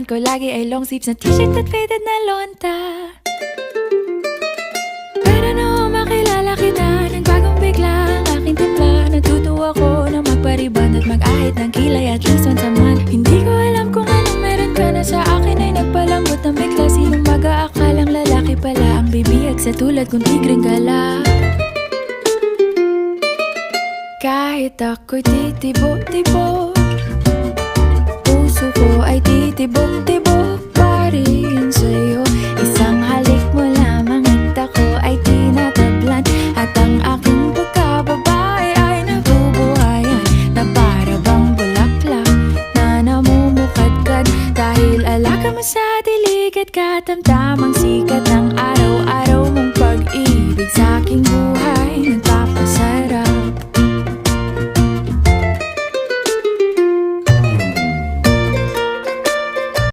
kailangan ko lagi ay long sleeves na t-shirt at faded na lonta. Pero noong makilala kita, nagbagong bigla ang aking timpla. Natutuwa ko na magpariban at mag-ahit ng kilay at least once a month. Hindi ko alam kung anong meron ka na sa akin ay nagpalambot ng bigla. Sinong mag-aakalang lalaki pala ang bibihag sa tulad kong tigring gala. Kahit ako'y titibok-tibok, puso ko ay titibok-tibok pa rin sa'yo. Isang halik mo lamang at ako ay tinatablan, at ang aking pagkababae ay nabubuhayan na para bang bulaklak na namumukadkad. Dahil alaga mo sa dilig at katamtamang sikat ng araw-araw mong pag-ibig sa aking buhay.